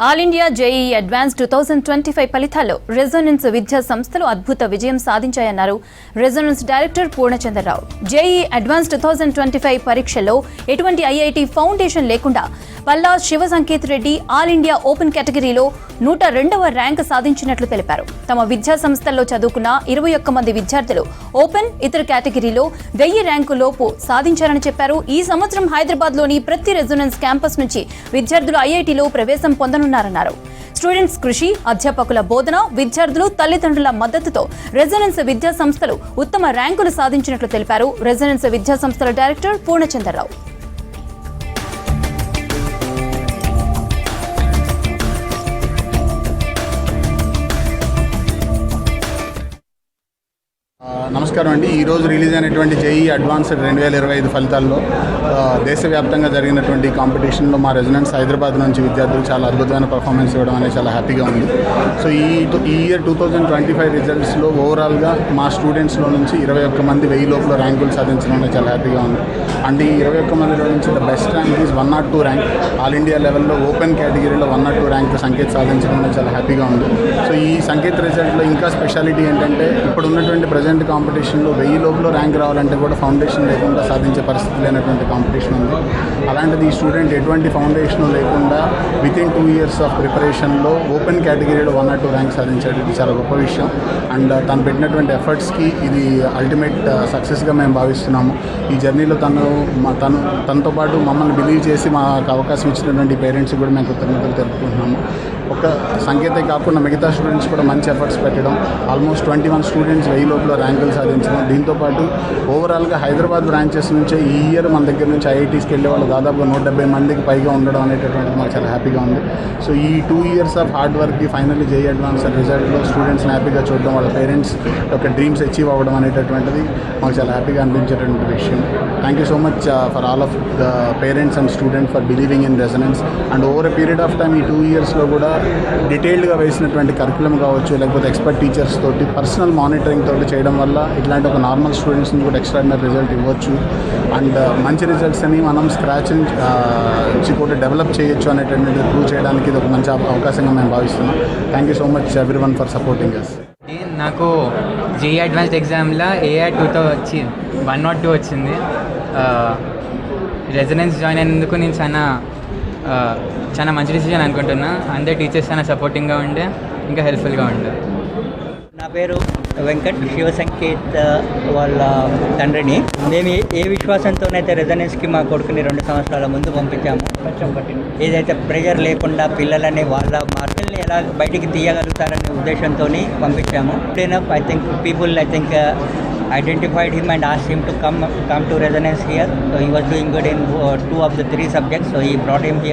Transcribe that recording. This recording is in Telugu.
ఆల్ ఇండియా జేఈఈ అడ్వాన్స్ 2025 ఫలితాల్లో రెజొనెన్స్ విద్యా సంస్థలు అద్భుత విజయం సాధించాయన్నారు Resonance director Purnachandra Rao. JEE advance 2025 పరీక్షల్లో ఎటువంటి ఐఐటి ఫౌండేషన్ లేకుండా Palla Shiva Sanketh Reddy all India open కేటగిరీలో 102వ ర్యాంక్ సాధించినట్లు తెలిపారు. తమ విద్యా సంస్థల్లో చదువుకున్న 21 మంది విద్యార్థులు ఓపెన్, ఇతర కేటగిరీలో 1000 ర్యాంకు లోపు సాధించారని చెప్పారు. ఈ సంవత్సరం హైదరాబాద్లోని ప్రతి రెజొనెన్స్ క్యాంపస్ నుంచి విద్యార్థులు ఐఐటిలో ప్రవేశం పొందనున్నారన్నారు. స్టూడెంట్స్ కృషి, అధ్యాపకుల బోధన, విద్యార్థులు, తల్లిదండ్రుల మద్దతుతో రెజొనెన్స్ విద్యా సంస్థలు ఉత్తమ ర్యాంకులు సాధించినట్లు తెలిపారు. రెజొనెన్స్ విద్యా సంస్థల డైరెక్టర్ పూర్ణచంద్రరావు. నమస్కారం అండి. ఈరోజు రిలీజ్ అయినటువంటి జేఈఈ అడ్వాన్స్డ్ 2025 ఫలితాల్లో దేశవ్యాప్తంగా జరిగినటువంటి కాంపిటీషన్లో మా రెజొనెన్స్ హైదరాబాద్ నుంచి విద్యార్థులు చాలా అద్భుతమైన పర్ఫార్మెన్స్ ఇవ్వడం అనేది చాలా హ్యాపీగా ఉంది. సో ఈ ఇయర్ 2025 రిజల్ట్స్లో ఓవరాల్గా మా స్టూడెంట్స్లో నుంచి 21 మంది 1000 లోపల ర్యాంకులు సాధించడం అనేది చాలా హ్యాపీగా ఉంది. అండ్ ఈ 21 మందిలో నుంచి the best rank is 102 rank. All India లెవెల్లో ఓపెన్ కేటగిరీలో 102 ర్యాంక్ సంకేత్ సాధించడం అనేది చాలా హ్యాపీగా ఉంది. సో ఈ సంకేత్ రిజల్ట్లో ఇంకా స్పెషాలిటీ ఏంటంటే ఇప్పుడు ఉన్నటువంటి ప్రజెంట్ కాంపిటీషన్లో 1000 లోపల ర్యాంక్ రావాలంటే కూడా ఫౌండేషన్ లేకుండా సాధించే పరిస్థితి లేనటువంటి కాంపిటీషన్ ఉంది. అలాంటిది ఈ స్టూడెంట్ ఎటువంటి ఫౌండేషన్ లేకుండా వితిన్ 2 years ఆఫ్ ప్రిపరేషన్లో ఓపెన్ కేటగిరీలో 102 ర్యాంక్ సాధించాడు. ఇది చాలా గొప్ప విషయం. అండ్ తను పెట్టినటువంటి ఎఫర్ట్స్కి ఇది అల్టిమేట్ సక్సెస్గా మేము భావిస్తున్నాము. ఈ జర్నీలో తనతో పాటు మమ్మల్ని బిలీవ్ చేసి మాకు అవకాశం ఇచ్చినటువంటి పేరెంట్స్కి కూడా మేము కృతజ్ఞతలు తెలుపుకుంటున్నాము. ఒక సంకేతే కాకుండా మిగతా స్టూడెంట్స్ కూడా మంచి ఎఫర్ట్స్ పెట్టడం, ఆల్మోస్ట్ 21 స్టూడెంట్స్ 1000 లోపల ర్యాంకులు సాధించడం. దీంతోపాటు ఓవరాల్గా హైదరాబాద్ బ్రాంచెస్ నుంచే ఈ ఇయర్ మన దగ్గర నుంచి ఐఐటీస్కి వెళ్ళే వాళ్ళు దాదాపుగా 170 మందికి పైగా ఉండడం అనేటటువంటిది మాకు చాలా హ్యాపీగా ఉంది. సో ఈ 2 years ఆఫ్ హార్డ్ వర్క్కి ఫైనల్లీ జేఈఈ అడ్వాన్స్ రిజల్ట్లో స్టూడెంట్స్ని హ్యాపీగా చూడడం, వాళ్ళ పేరెంట్స్ యొక్క డ్రీమ్స్ అచీవ్ అవ్వడం అనేటటువంటిది మాకు చాలా హ్యాపీగా అనిపించేటటువంటి విషయం. Thank you so much for all of the parents and students for believing in resonance. And over a period of time ఈ 2 yearsలో కూడా డీటెయిల్డ్గా వేసినటువంటి కరికులం కావచ్చు, లేకపోతే ఎక్స్పర్ట్ టీచర్స్ తోటి పర్సనల్ మానిటరింగ్ తోటి చేయడం వల్ల ఇట్లాంటి ఒక నార్మల్ స్టూడెంట్స్ని కూడా ఎక్స్ట్రాడినరీ రిజల్ట్ ఇవ్వచ్చు. అండ్ మంచి రిజల్ట్స్ అని మనం స్క్రాచ్ నుంచి కూడా డెవలప్ చేయొచ్చు అనేటటువంటి ప్రూవ్ చేయడానికి ఇది ఒక మంచి అవకాశంగా మేము భావిస్తున్నాం. Thank you so much everyone for supporting us. నాకు జేఈఈ అడ్వాన్స్డ్ ఎగ్జామ్లో ఏఆర్ 102 వచ్చింది. రెజొనెన్స్ జాయిన్ అయినందుకు నేను చాలా మంచి డిసిజన్ అనుకుంటున్నా. అందరు టీచర్స్ చాలా సపోర్టింగ్గా ఉండే, ఇంకా హెల్ప్ఫుల్గా ఉండే. నా పేరు వెంకట్, శివ సంకేత్ వాళ్ళ తండ్రిని. మేము ఏ విశ్వాసంతోనైతే రెజొనెన్స్కి మా కొడుకుని 2 సంవత్సరాల ముందు పంపించాము, ఏదైతే ప్రెషర్ లేకుండా పిల్లలని వాళ్ళ మార్కుల్ని ఎలా బయటికి తీయగలుగుతారనే ఉద్దేశంతో పంపించాము. I think people identified him and asked him to come to resonance here. So he was doing good in 2 of the 3 subjects, so he brought him here.